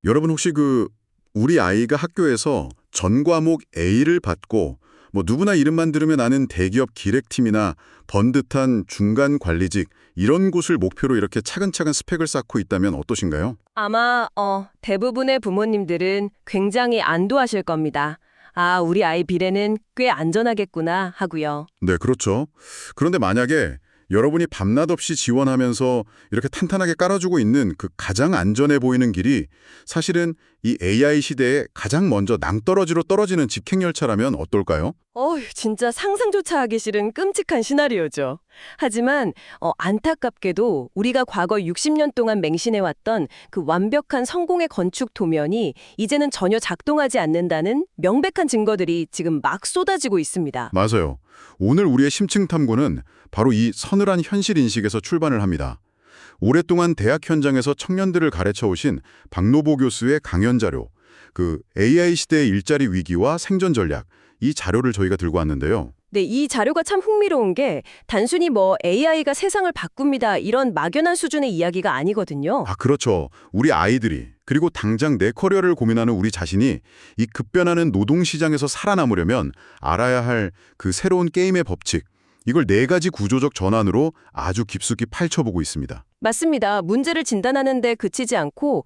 여러분 혹시 우리 아이가 학교에서 전 과목 A를 받고 누구나 이름만 들으면 아는 대기업 기획팀이나 번듯한 중간 관리직 이런 곳을 목표로 이렇게 차근차근 스펙을 쌓고 있다면 어떠신가요? 아마 대부분의 부모님들은 굉장히 안도하실 겁니다. 아, 우리 아이 미래는 꽤 안전하겠구나 하고요. 네, 그렇죠. 그런데 만약에 여러분이 밤낮 없이 지원하면서 이렇게 탄탄하게 깔아주고 있는 그 가장 안전해 보이는 길이 사실은 이 AI 시대에 가장 먼저 낭떠러지로 떨어지는 직행열차라면 어떨까요? 진짜 상상조차 하기 싫은 끔찍한 시나리오죠. 하지만 안타깝게도 우리가 과거 60년 동안 맹신해왔던 그 완벽한 성공의 건축 도면이 이제는 전혀 작동하지 않는다는 명백한 증거들이 지금 막 쏟아지고 있습니다. 맞아요. 오늘 우리의 심층 탐구는 바로 이 서늘한 현실 인식에서 출발을 합니다. 오랫동안 대학 현장에서 청년들을 가르쳐 오신 박노보 교수의 강연 자료, AI 시대의 일자리 위기와 생존 전략, 이 자료를 저희가 들고 왔는데요. 네, 이 자료가 참 흥미로운 게 단순히 AI가 세상을 바꿉니다 이런 막연한 수준의 이야기가 아니거든요. 아, 그렇죠. 우리 아이들이, 그리고 당장 내 커리어를 고민하는 우리 자신이 이 급변하는 노동시장에서 살아남으려면 알아야 할 그 새로운 게임의 법칙, 이걸 4가지 구조적 전환으로 아주 깊숙이 파헤쳐보고 있습니다. 맞습니다. 문제를 진단하는데 그치지 않고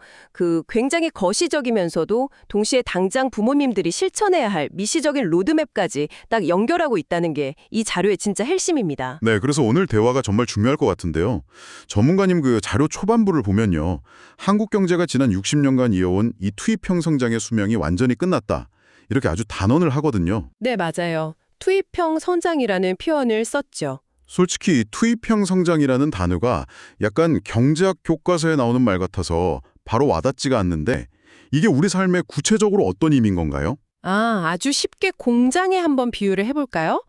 굉장히 거시적이면서도 동시에 당장 부모님들이 실천해야 할 미시적인 로드맵까지 딱 연결하고 있다는 게 이 자료의 진짜 핵심입니다. 네, 그래서 오늘 대화가 정말 중요할 것 같은데요. 전문가님 자료 초반부를 보면요. 한국 경제가 지난 60년간 이어온 이 투입형 성장의 수명이 완전히 끝났다. 이렇게 아주 단언을 하거든요. 네, 맞아요. 투입형 성장이라는 표현을 썼죠. 솔직히 이 투입형 성장이라는 단어가 약간 경제학 교과서에 나오는 말 같아서 바로 와닿지가 않는데 이게 우리 삶에 구체적으로 어떤 의미인 건가요? 아주 쉽게 공장에 한번 비유를 해볼까요?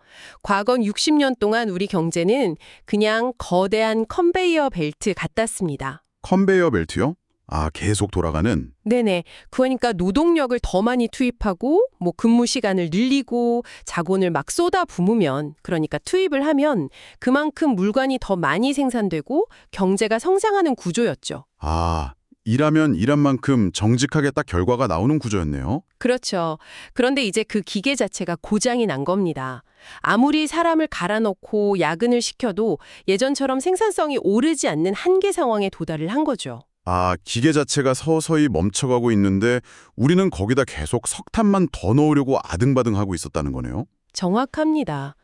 과거 60년 동안 우리 경제는 그냥 거대한 컨베이어 벨트 같았습니다. 컨베이어 벨트요? 아, 계속 돌아가는? 네네. 그러니까 노동력을 더 많이 투입하고 근무 시간을 늘리고 자본을 막 쏟아 부으면 그러니까 투입을 하면 그만큼 물건이 더 많이 생산되고 경제가 성장하는 구조였죠. 아, 일하면 일한 만큼 정직하게 딱 결과가 나오는 구조였네요. 그렇죠. 그런데 이제 그 기계 자체가 고장이 난 겁니다. 아무리 사람을 갈아넣고 야근을 시켜도 예전처럼 생산성이 오르지 않는 한계 상황에 도달을 한 거죠. 아, 기계 자체가 서서히 멈춰가고 있는데 우리는 거기다 계속 석탄만 더 넣으려고 아등바등하고 있었다는 거네요. 정확합니다.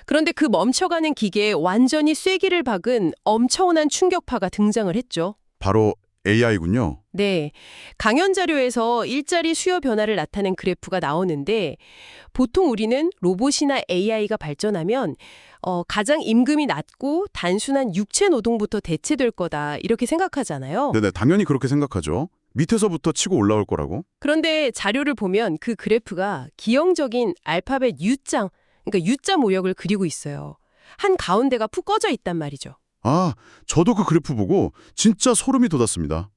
그런데 그 멈춰가는 기계에 완전히 쐐기를 박은 엄청난 충격파가 등장을 했죠. 바로 AI군요. 네. 강연 자료에서 일자리 수요 변화를 나타낸 그래프가 나오는데 보통 우리는 로봇이나 AI가 발전하면 가장 임금이 낮고 단순한 육체 노동부터 대체될 거다 이렇게 생각하잖아요. 네네, 당연히 그렇게 생각하죠. 밑에서부터 치고 올라올 거라고. 그런데 자료를 보면 그 그래프가 기형적인 알파벳 U자, 그러니까 U자 모역을 그리고 있어요. 한 가운데가 푹 꺼져 있단 말이죠. 아, 저도 그 그래프 보고 진짜 소름이 돋았습니다.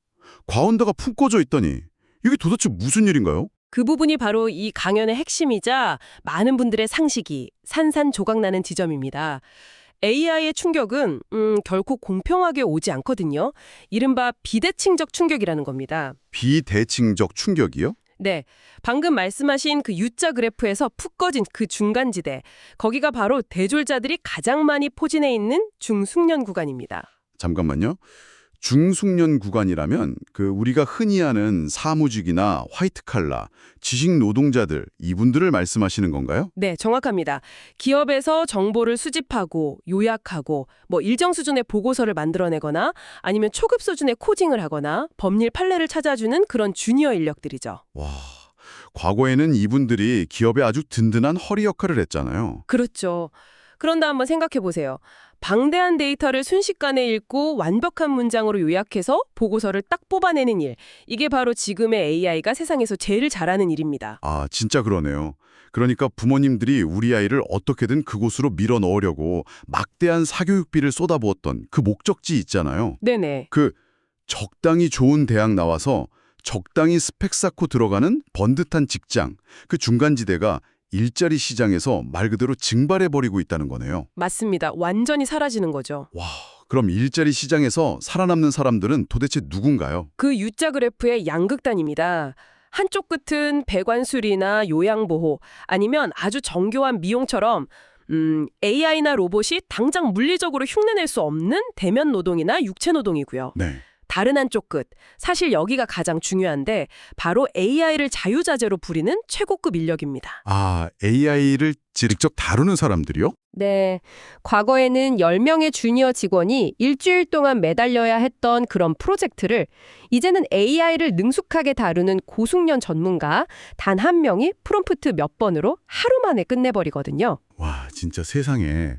과언다가 푹 꺼져 있다니. 이게 도대체 무슨 일인가요? 그 부분이 바로 이 강연의 핵심이자 많은 분들의 상식이 산산조각나는 지점입니다. AI의 충격은 결코 공평하게 오지 않거든요. 이른바 비대칭적 충격이라는 겁니다. 비대칭적 충격이요? 네, 방금 말씀하신 그 U자 그래프에서 푹 꺼진 그 중간지대, 거기가 바로 대졸자들이 가장 많이 포진해 있는 중숙련 구간입니다. 잠깐만요. 중숙련 구간이라면 우리가 흔히 아는 사무직이나 화이트칼라, 지식 노동자들 이분들을 말씀하시는 건가요? 네, 정확합니다. 기업에서 정보를 수집하고 요약하고 일정 수준의 보고서를 만들어내거나 아니면 초급 수준의 코딩을 하거나 법률 판례를 찾아주는 그런 주니어 인력들이죠. 와, 과거에는 이분들이 기업에 아주 든든한 허리 역할을 했잖아요. 그렇죠. 그런데 한번 생각해 보세요. 방대한 데이터를 순식간에 읽고 완벽한 문장으로 요약해서 보고서를 딱 뽑아내는 일. 이게 바로 지금의 AI가 세상에서 제일 잘하는 일입니다. 아, 진짜 그러네요. 그러니까 부모님들이 우리 아이를 어떻게든 그곳으로 밀어 넣으려고 막대한 사교육비를 쏟아부었던 그 목적지 있잖아요. 네네. 적당히 좋은 대학 나와서 적당히 스펙 쌓고 들어가는 번듯한 직장, 그 중간지대가 일자리 시장에서 말 그대로 증발해버리고 있다는 거네요. 맞습니다. 완전히 사라지는 거죠. 와, 그럼 일자리 시장에서 살아남는 사람들은 도대체 누군가요? 그 U자 그래프의 양극단입니다. 한쪽 끝은 배관수리나 요양보호 아니면 아주 정교한 미용처럼 AI나 로봇이 당장 물리적으로 흉내낼 수 없는 대면 노동이나 육체 노동이고요. 네. 다른 한쪽 끝, 사실 여기가 가장 중요한데 바로 AI를 자유자재로 부리는 최고급 인력입니다. 아, AI를 직접 다루는 사람들이요? 네, 과거에는 10명의 주니어 직원이 일주일 동안 매달려야 했던 그런 프로젝트를 이제는 AI를 능숙하게 다루는 고숙련 전문가 단 한 명이 프롬프트 몇 번으로 하루 만에 끝내버리거든요. 와, 진짜 세상에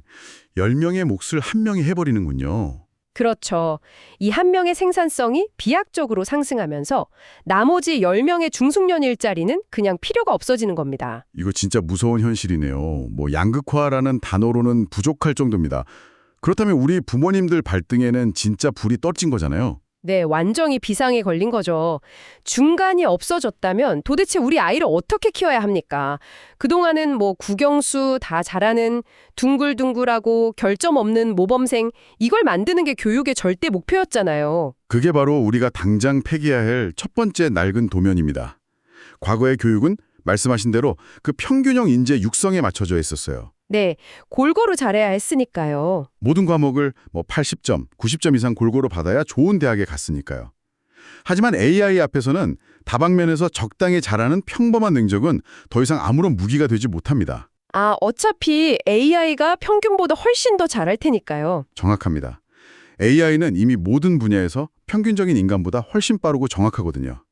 10명의 몫을 한 명이 해버리는군요. 그렇죠. 이 한 명의 생산성이 비약적으로 상승하면서 나머지 10명의 중숙련 일자리는 그냥 필요가 없어지는 겁니다. 이거 진짜 무서운 현실이네요. 뭐 양극화라는 단어로는 부족할 정도입니다. 그렇다면 우리 부모님들 발등에는 진짜 불이 떨어진 거잖아요. 네, 완전히 비상에 걸린 거죠. 중간이 없어졌다면 도대체 우리 아이를 어떻게 키워야 합니까? 그동안은 뭐 국영수 다 잘하는 둥글둥글하고 결점 없는 모범생 이걸 만드는 게 교육의 절대 목표였잖아요. 그게 바로 우리가 당장 폐기해야 할 첫 번째 낡은 도면입니다. 과거의 교육은 말씀하신 대로 그 평균형 인재 육성에 맞춰져 있었어요. 네, 골고루 잘해야 했으니까요. 모든 과목을 뭐 80점, 90점 이상 골고루 받아야 좋은 대학에 갔으니까요. 하지만 AI 앞에서는 다방면에서 적당히 잘하는 평범한 능력은 더 이상 아무런 무기가 되지 못합니다. 아, 어차피 AI가 평균보다 훨씬 더 잘할 테니까요. 정확합니다. AI는 이미 모든 분야에서 평균적인 인간보다 훨씬 빠르고 정확하거든요.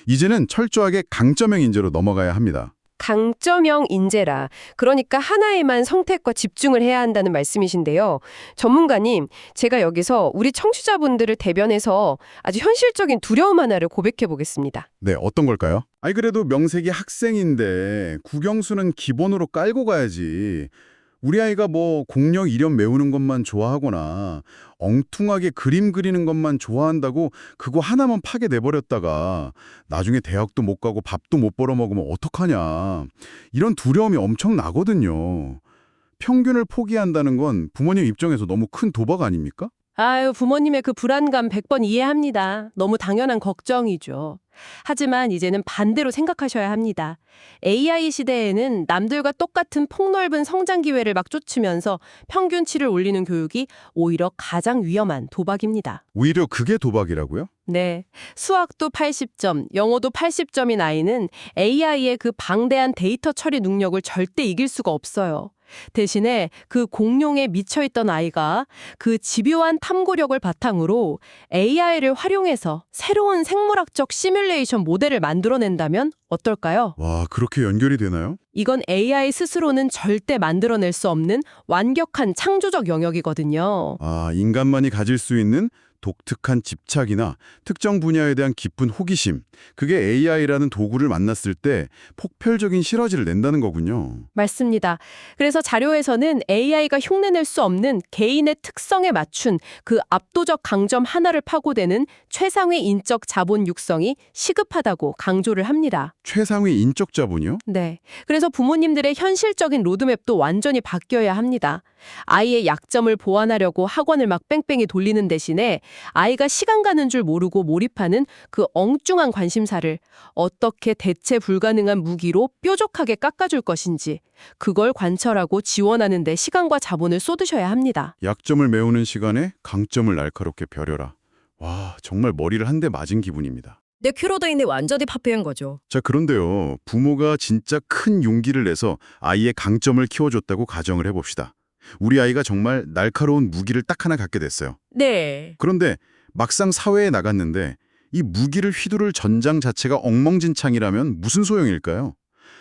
이제는 철저하게 강점형 인재로 넘어가야 합니다. 강점형 인재라. 그러니까 하나에만 선택과 집중을 해야 한다는 말씀이신데요. 전문가님, 제가 여기서 우리 청취자분들을 대변해서 아주 현실적인 두려움 하나를 고백해 보겠습니다. 네, 어떤 걸까요? 아니 그래도 명색이 학생인데 국영수는 기본으로 깔고 가야지. 우리 아이가 뭐 공력 이력 외우는 것만 좋아하거나 엉뚱하게 그림 그리는 것만 좋아한다고 그거 하나만 파게 내버렸다가 나중에 대학도 못 가고 밥도 못 벌어 먹으면 어떡하냐. 이런 두려움이 엄청 나거든요. 평균을 포기한다는 건 부모님 입장에서 너무 큰 도박 아닙니까? 아유, 부모님의 그 불안감 100번 이해합니다. 너무 당연한 걱정이죠. 하지만 이제는 반대로 생각하셔야 합니다. AI 시대에는 남들과 똑같은 폭넓은 성장 기회를 막 쫓으면서 평균치를 올리는 교육이 오히려 가장 위험한 도박입니다. 오히려 그게 도박이라고요? 네. 수학도 80점, 영어도 80점인 아이는 AI의 그 방대한 데이터 처리 능력을 절대 이길 수가 없어요. 대신에 그 공룡에 미쳐있던 아이가 그 집요한 탐구력을 바탕으로 AI를 활용해서 새로운 생물학적 시뮬레이션 모델을 만들어낸다면 어떨까요? 와, 그렇게 연결이 되나요? 이건 AI 스스로는 절대 만들어낼 수 없는 완벽한 창조적 영역이거든요. 아, 인간만이 가질 수 있는 독특한 집착이나 특정 분야에 대한 깊은 호기심, 그게 AI라는 도구를 만났을 때 폭발적인 시너지를 낸다는 거군요. 맞습니다. 그래서 자료에서는 AI가 흉내낼 수 없는 개인의 특성에 맞춘 그 압도적 강점 하나를 파고대는 최상위 인적 자본 육성이 시급하다고 강조를 합니다. 최상위 인적 자본이요? 네. 그래서 부모님들의 현실적인 로드맵도 완전히 바뀌어야 합니다. 아이의 약점을 보완하려고 학원을 막 뺑뺑이 돌리는 대신에 아이가 시간 가는 줄 모르고 몰입하는 그 엉뚱한 관심사를 어떻게 대체 불가능한 무기로 뾰족하게 깎아줄 것인지 그걸 관철하고 지원하는 데 시간과 자본을 쏟으셔야 합니다. 약점을 메우는 시간에 강점을 날카롭게 벼려라. 와, 정말 머리를 한 대 맞은 기분입니다. 내 큐러더인이 완전히 파괴한 거죠. 자, 그런데요. 부모가 진짜 큰 용기를 내서 아이의 강점을 키워줬다고 가정을 해봅시다. 우리 아이가 정말 날카로운 무기를 딱 하나 갖게 됐어요. 네. 그런데 막상 사회에 나갔는데 이 무기를 휘두를 전장 자체가 엉망진창이라면 무슨 소용일까요?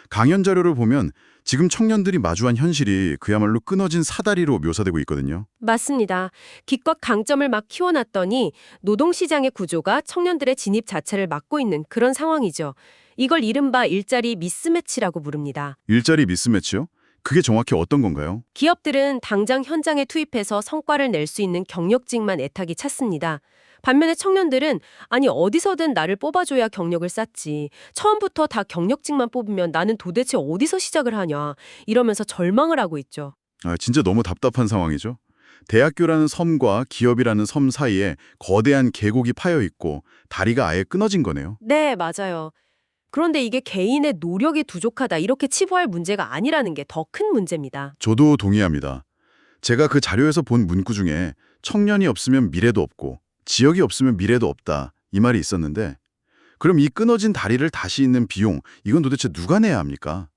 강연 자료를 보면 지금 청년들이 마주한 현실이 그야말로 끊어진 사다리로 묘사되고 있거든요. 맞습니다. 기껏 강점을 막 키워놨더니 노동시장의 구조가 청년들의 진입 자체를 막고 있는 그런 상황이죠. 이걸 이른바 일자리 미스매치라고 부릅니다. 일자리 미스매치요? 그게 정확히 어떤 건가요? 기업들은 당장 현장에 투입해서 성과를 낼 수 있는 경력직만 애타게 찾습니다. 반면에 청년들은 아니 어디서든 나를 뽑아줘야 경력을 쌓지. 처음부터 다 경력직만 뽑으면 나는 도대체 어디서 시작을 하냐. 이러면서 절망을 하고 있죠. 아, 진짜 너무 답답한 상황이죠. 대학교라는 섬과 기업이라는 섬 사이에 거대한 계곡이 파여 있고 다리가 아예 끊어진 거네요. 네, 맞아요. 그런데 이게 개인의 노력이 부족하다 이렇게 치부할 문제가 아니라는 게 더 큰 문제입니다. 저도 동의합니다. 제가 그 자료에서 본 문구 중에 청년이 없으면 미래도 없고 지역이 없으면 미래도 없다 이 말이 있었는데 그럼 이 끊어진 다리를 다시 잇는 비용 이건 도대체 누가 내야 합니까?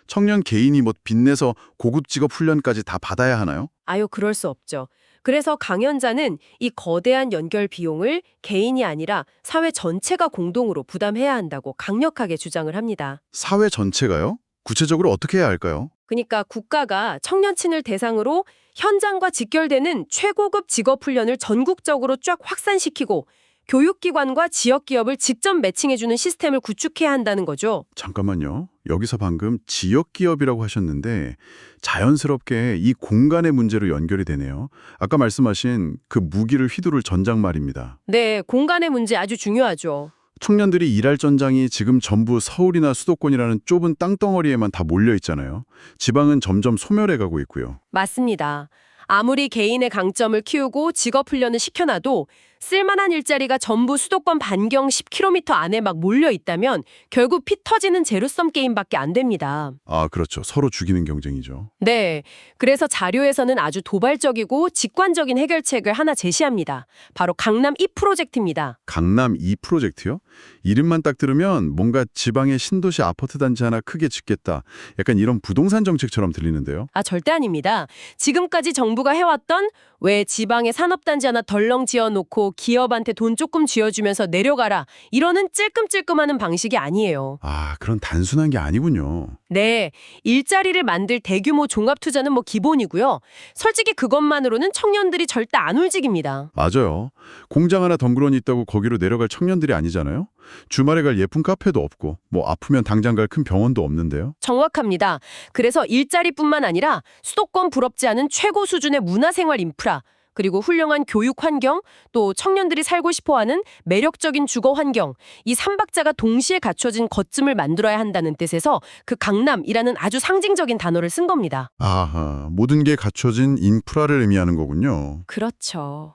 청년 개인이 뭐 빚내서 고급 직업 훈련까지 다 받아야 하나요? 아유, 그럴 수 없죠. 그래서 강연자는 이 거대한 연결 비용을 개인이 아니라 사회 전체가 공동으로 부담해야 한다고 강력하게 주장을 합니다. 사회 전체가요? 구체적으로 어떻게 해야 할까요? 그러니까 국가가 청년층을 대상으로 현장과 직결되는 최고급 직업훈련을 전국적으로 쫙 확산시키고 교육기관과 지역기업을 직접 매칭해주는 시스템을 구축해야 한다는 거죠. 잠깐만요. 여기서 방금 지역기업이라고 하셨는데 자연스럽게 이 공간의 문제로 연결이 되네요. 아까 말씀하신 그 무기를 휘두를 전장 말입니다. 네, 공간의 문제 아주 중요하죠. 청년들이 일할 전장이 지금 전부 서울이나 수도권이라는 좁은 땅덩어리에만 다 몰려 있잖아요. 지방은 점점 소멸해가고 있고요. 맞습니다. 아무리 개인의 강점을 키우고 직업훈련을 시켜놔도 쓸만한 일자리가 전부 수도권 반경 10km 안에 막 몰려 있다면 결국 피 터지는 제로섬 게임밖에 안 됩니다. 아, 그렇죠. 서로 죽이는 경쟁이죠. 네, 그래서 자료에서는 아주 도발적이고 직관적인 해결책을 하나 제시합니다. 바로 강남 2 프로젝트입니다. 강남 2 프로젝트요? 이름만 딱 들으면 뭔가 지방의 신도시 아파트 단지 하나 크게 짓겠다. 약간 이런 부동산 정책처럼 들리는데요. 아, 절대 아닙니다. 지금까지 정부가 해왔던 왜 지방에 산업단지 하나 덜렁 지어놓고 기업한테 돈 조금 쥐어주면서 내려가라 이러는 찔끔찔끔하는 방식이 아니에요. 아, 그런 단순한 게 아니군요. 네, 일자리를 만들 대규모 종합투자는 뭐 기본이고요. 솔직히 그것만으로는 청년들이 절대 안 움직입니다. 맞아요. 공장 하나 덩그러니 있다고 거기로 내려갈 청년들이 아니잖아요. 주말에 갈 예쁜 카페도 없고 뭐 아프면 당장 갈 큰 병원도 없는데요. 정확합니다. 그래서 일자리뿐만 아니라 수도권 부럽지 않은 최고 수준의 문화생활 인프라, 그리고 훌륭한 교육 환경, 또 청년들이 살고 싶어하는 매력적인 주거 환경, 이 삼박자가 동시에 갖춰진 거점을 만들어야 한다는 뜻에서 그 강남이라는 아주 상징적인 단어를 쓴 겁니다. 아하, 모든 게 갖춰진 인프라를 의미하는 거군요. 그렇죠.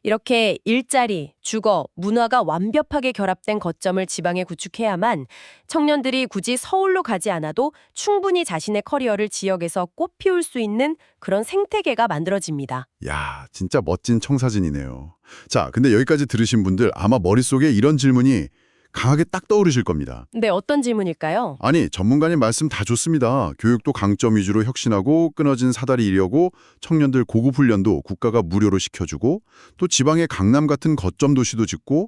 이렇게 일자리, 주거, 문화가 완벽하게 결합된 거점을 지방에 구축해야만 청년들이 굳이 서울로 가지 않아도 충분히 자신의 커리어를 지역에서 꽃피울 수 있는 그런 생태계가 만들어집니다. 야, 진짜 멋진 청사진이네요. 자, 근데 여기까지 들으신 분들 아마 머릿속에 이런 질문이 강하게 딱 떠오르실 겁니다. 네, 어떤 질문일까요? 아니, 전문가님 말씀 다 좋습니다. 교육도 강점 위주로 혁신하고 끊어진 사다리 이려고 청년들 고급 훈련도 국가가 무료로 시켜주고 또 지방의 강남 같은 거점 도시도 짓고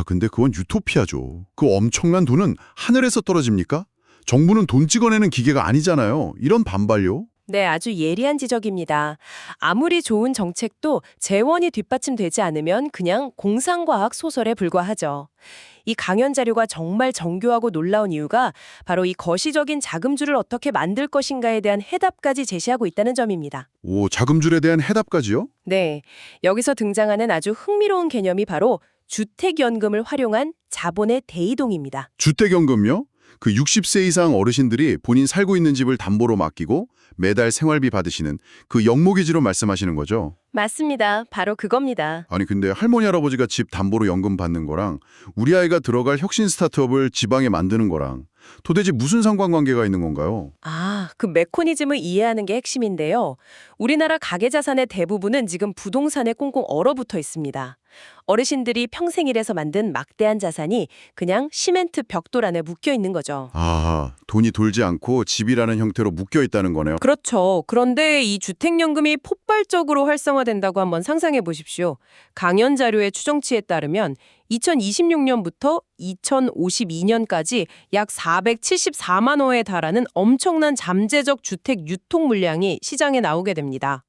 근데 그건 유토피아죠. 그 엄청난 돈은 하늘에서 떨어집니까? 정부는 돈 찍어내는 기계가 아니잖아요. 이런 반발요? 네, 아주 예리한 지적입니다. 아무리 좋은 정책도 재원이 뒷받침되지 않으면 그냥 공상과학 소설에 불과하죠. 이 강연 자료가 정말 정교하고 놀라운 이유가 바로 이 거시적인 자금줄을 어떻게 만들 것인가에 대한 해답까지 제시하고 있다는 점입니다. 오, 자금줄에 대한 해답까지요? 네, 여기서 등장하는 아주 흥미로운 개념이 바로 주택연금을 활용한 자본의 대이동입니다. 주택연금요? 그 60세 이상 어르신들이 본인 살고 있는 집을 담보로 맡기고 매달 생활비 받으시는 그 영목이지로 말씀하시는 거죠? 맞습니다. 바로 그겁니다. 아니 근데 할머니 할아버지가 집 담보로 연금 받는 거랑 우리 아이가 들어갈 혁신 스타트업을 지방에 만드는 거랑 도대체 무슨 상관관계가 있는 건가요? 그 메커니즘을 이해하는 게 핵심인데요. 우리나라 가계자산의 대부분은 지금 부동산에 꽁꽁 얼어붙어 있습니다. 어르신들이 평생 일해서 만든 막대한 자산이 그냥 시멘트 벽돌 안에 묶여 있는 거죠. 돈이 돌지 않고 집이라는 형태로 묶여 있다는 거네요. 그렇죠. 그런데 이 주택연금이 폭발적으로 활성화된다고 한번 상상해 보십시오. 강연 자료의 추정치에 따르면 2026년부터 2052년까지 약 474만 호에 달하는 엄청난 잠재적 주택 유통 물량이 시장에 나오게 됩니다.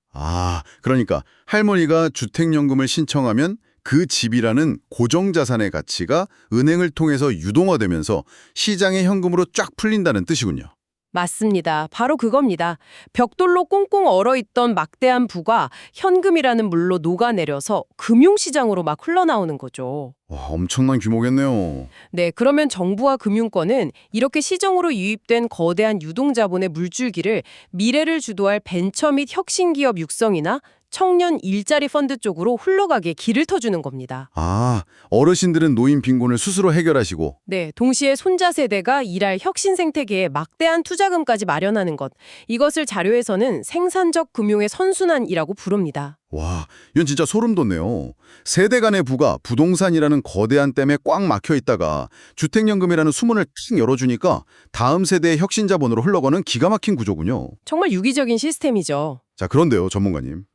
그러니까 할머니가 주택연금을 신청하면 그 집이라는 고정자산의 가치가 은행을 통해서 유동화되면서 시장의 현금으로 쫙 풀린다는 뜻이군요. 맞습니다. 바로 그겁니다. 벽돌로 꽁꽁 얼어있던 막대한 부가 현금이라는 물로 녹아내려서 금융시장으로 막 흘러나오는 거죠. 와, 엄청난 규모겠네요. 네, 그러면 정부와 금융권은 이렇게 시정으로 유입된 거대한 유동자본의 물줄기를 미래를 주도할 벤처 및 혁신기업 육성이나 청년 일자리 펀드 쪽으로 흘러가게 길을 터주는 겁니다. 아, 어르신들은 노인 빈곤을 스스로 해결하시고 네, 동시에 손자 세대가 일할 혁신 생태계에 막대한 투자금까지 마련하는 것. 이것을 자료에서는 생산적 금융의 선순환이라고 부릅니다. 와, 이건 진짜 소름 돋네요. 세대 간의 부가 부동산이라는 거대한 댐에 꽉 막혀 있다가 주택연금이라는 수문을 탁 열어주니까 다음 세대의 혁신 자본으로 흘러가는 기가 막힌 구조군요. 정말 유기적인 시스템이죠. 자, 그런데요, 전문가님.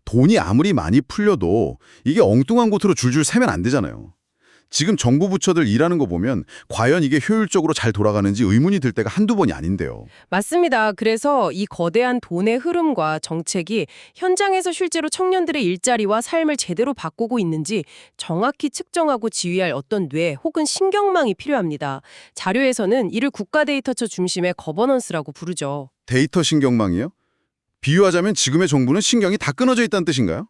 돈이 아무리 많이 풀려도 이게 엉뚱한 곳으로 줄줄 새면 안 되잖아요. 지금 정부 부처들 일하는 거 보면 과연 이게 효율적으로 잘 돌아가는지 의문이 들 때가 한두 번이 아닌데요. 맞습니다. 그래서 이 거대한 돈의 흐름과 정책이 현장에서 실제로 청년들의 일자리와 삶을 제대로 바꾸고 있는지 정확히 측정하고 지휘할 어떤 뇌 혹은 신경망이 필요합니다. 자료에서는 이를 국가 데이터처 중심의 거버넌스라고 부르죠. 데이터 신경망이요? 비유하자면 지금의 정부는 신경이 다 끊어져 있다는 뜻인가요?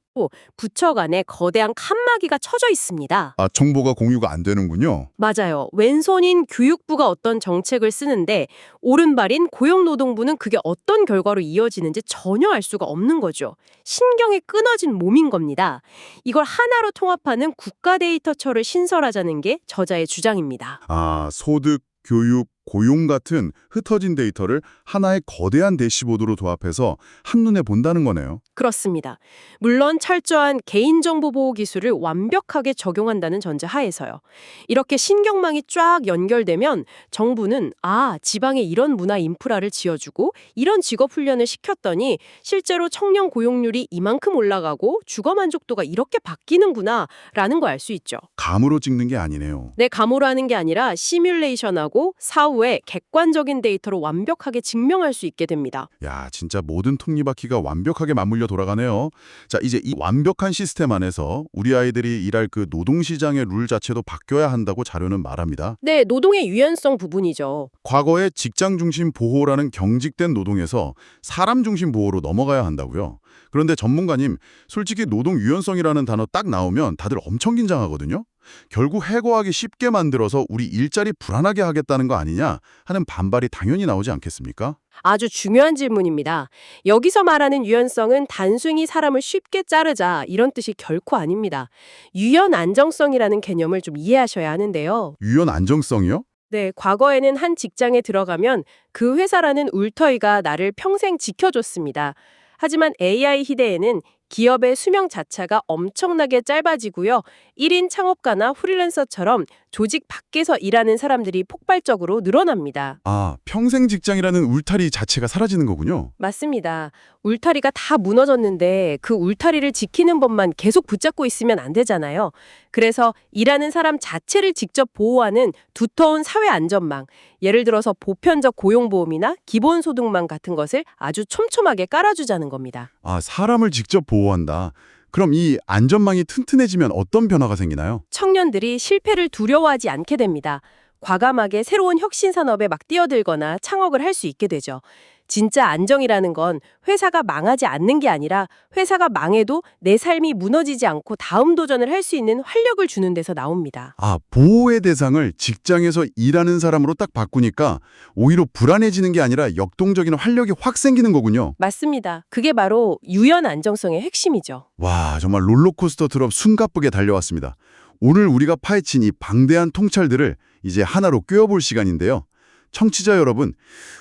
부처 간에 거대한 칸막이가 쳐져 있습니다. 아, 정보가 공유가 안 되는군요. 맞아요. 왼손인 교육부가 어떤 정책을 쓰는데 오른발인 고용노동부는 그게 어떤 결과로 이어지는지 전혀 알 수가 없는 거죠. 신경이 끊어진 몸인 겁니다. 이걸 하나로 통합하는 국가 데이터처를 신설하자는 게 저자의 주장입니다. 아, 소득, 교육, 고용 같은 흩어진 데이터를 하나의 거대한 대시보드로 도합해서 한눈에 본다는 거네요. 그렇습니다. 물론 철저한 개인정보 보호 기술을 완벽하게 적용한다는 전제 하에서요. 이렇게 신경망이 쫙 연결되면 정부는 지방에 이런 문화 인프라를 지어주고 이런 직업 훈련을 시켰더니 실제로 청년 고용률이 이만큼 올라가고 주거 만족도가 이렇게 바뀌는구나 라는 걸 알 수 있죠. 감으로 찍는 게 아니네요. 내 감으로 하는 게 아니라 시뮬레이션하고 사후에 객관적인 데이터로 완벽하게 증명할 수 있게 됩니다. 야, 진짜 모든 톱니바퀴가 완벽하게 맞물려 돌아가네요. 자, 이제 이 완벽한 시스템 안에서 우리 아이들이 일할 그 노동시장의 룰 자체도 바뀌어야 한다고 자료는 말합니다. 네, 노동의 유연성 부분이죠. 과거의 직장 중심 보호라는 경직된 노동에서 사람 중심 보호로 넘어가야 한다고요. 그런데 전문가님, 솔직히 노동 유연성이라는 단어 딱 나오면 다들 엄청 긴장하거든요. 결국 해고하기 쉽게 만들어서 우리 일자리 불안하게 하겠다는 거 아니냐 하는 반발이 당연히 나오지 않겠습니까? 아주 중요한 질문입니다. 여기서 말하는 유연성은 단순히 사람을 쉽게 자르자 이런 뜻이 결코 아닙니다. 유연 안정성이라는 개념을 좀 이해하셔야 하는데요. 유연 안정성이요? 네, 과거에는 한 직장에 들어가면 그 회사라는 울터이가 나를 평생 지켜줬습니다. 하지만 AI 시대에는 기업의 수명 자체가 엄청나게 짧아지고요. 1인 창업가나 프리랜서처럼 조직 밖에서 일하는 사람들이 폭발적으로 늘어납니다. 아, 평생 직장이라는 울타리 자체가 사라지는 거군요. 맞습니다. 울타리가 다 무너졌는데 그 울타리를 지키는 법만 계속 붙잡고 있으면 안 되잖아요. 그래서 일하는 사람 자체를 직접 보호하는 두터운 사회 안전망, 예를 들어서 보편적 고용보험이나 기본소득망 같은 것을 아주 촘촘하게 깔아주자는 겁니다. 아, 사람을 직접 보호한다. 그럼 이 안전망이 튼튼해지면 어떤 변화가 생기나요? 청년들이 실패를 두려워하지 않게 됩니다. 과감하게 새로운 혁신 산업에 막 뛰어들거나 창업을 할 수 있게 되죠. 진짜 안정이라는 건 회사가 망하지 않는 게 아니라 회사가 망해도 내 삶이 무너지지 않고 다음 도전을 할 수 있는 활력을 주는 데서 나옵니다. 아, 보호의 대상을 직장에서 일하는 사람으로 딱 바꾸니까 오히려 불안해지는 게 아니라 역동적인 활력이 확 생기는 거군요. 맞습니다. 그게 바로 유연 안정성의 핵심이죠. 와, 정말 롤러코스터 트럭 숨가쁘게 달려왔습니다. 오늘 우리가 파헤친 이 방대한 통찰들을 이제 하나로 꿰어볼 시간인데요. 청취자 여러분,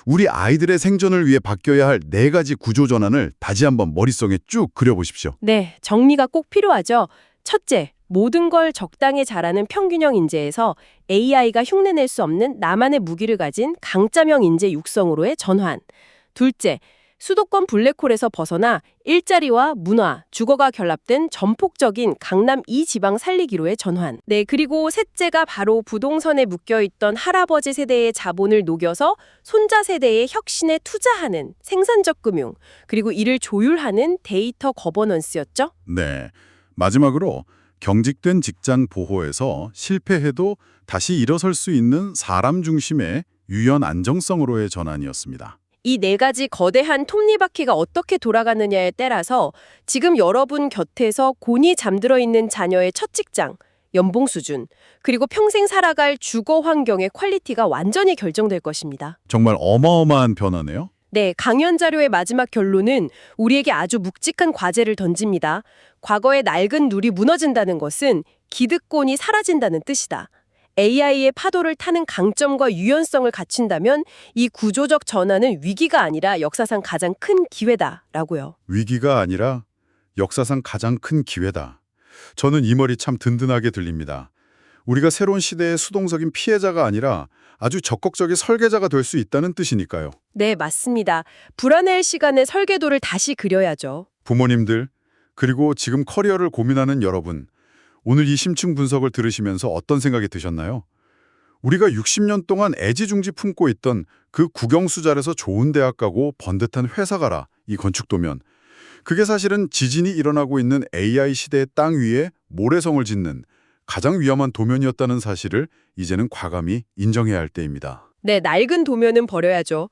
우리 아이들의 생존을 위해 바뀌어야 할 4가지 구조 전환을 다시 한번 머릿속에 쭉 그려보십시오. 네, 정리가 꼭 필요하죠. 첫째, 모든 걸 적당히 잘하는 평균형 인재에서 AI가 흉내낼 수 없는 나만의 무기를 가진 강자형 인재 육성으로의 전환. 둘째, 수도권 블랙홀에서 벗어나 일자리와 문화, 주거가 결합된 전폭적인 강남 2지방 살리기로의 전환. 네, 그리고 셋째가 바로 부동산에 묶여있던 할아버지 세대의 자본을 녹여서 손자 세대의 혁신에 투자하는 생산적 금융, 그리고 이를 조율하는 데이터 거버넌스였죠. 네, 마지막으로 경직된 직장 보호에서 실패해도 다시 일어설 수 있는 사람 중심의 유연 안정성으로의 전환이었습니다. 이 4가지 거대한 톱니바퀴가 어떻게 돌아가느냐에 따라서 지금 여러분 곁에서 곤히 잠들어 있는 자녀의 첫 직장, 연봉 수준, 그리고 평생 살아갈 주거 환경의 퀄리티가 완전히 결정될 것입니다. 정말 어마어마한 변화네요. 네, 강연 자료의 마지막 결론은 우리에게 아주 묵직한 과제를 던집니다. 과거의 낡은 룰이 무너진다는 것은 기득권이 사라진다는 뜻이다. AI의 파도를 타는 강점과 유연성을 갖춘다면 이 구조적 전환은 위기가 아니라 역사상 가장 큰 기회다라고요. 위기가 아니라 역사상 가장 큰 기회다. 저는 이 말이 참 든든하게 들립니다. 우리가 새로운 시대의 수동적인 피해자가 아니라 아주 적극적인 설계자가 될 수 있다는 뜻이니까요. 네, 맞습니다. 불안해할 시간에 설계도를 다시 그려야죠. 부모님들, 그리고 지금 커리어를 고민하는 여러분, 오늘 이 심층 분석을 들으시면서 어떤 생각이 드셨나요? 우리가 60년 동안 애지중지 품고 있던 그 국영수잘에서 좋은 대학 가고 번듯한 회사 가라, 이 건축도면. 그게 사실은 지진이 일어나고 있는 AI 시대의 땅 위에 모래성을 짓는 가장 위험한 도면이었다는 사실을 이제는 과감히 인정해야 할 때입니다. 네, 낡은 도면은 버려야죠.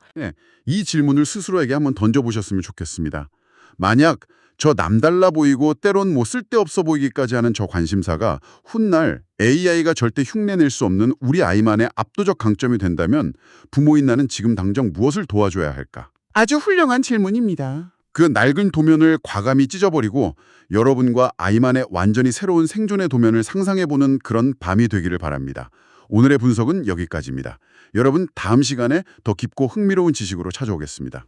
이 질문을 스스로에게 한번 던져보셨으면 좋겠습니다. 만약 저 남달라 보이고 때론 뭐 쓸데없어 보이기까지 하는 저 관심사가 훗날 AI가 절대 흉내낼 수 없는 우리 아이만의 압도적 강점이 된다면 부모인 나는 지금 당장 무엇을 도와줘야 할까? 아주 훌륭한 질문입니다. 그 낡은 도면을 과감히 찢어버리고 여러분과 아이만의 완전히 새로운 생존의 도면을 상상해보는 그런 밤이 되기를 바랍니다. 오늘의 분석은 여기까지입니다. 여러분, 다음 시간에 더 깊고 흥미로운 지식으로 찾아오겠습니다.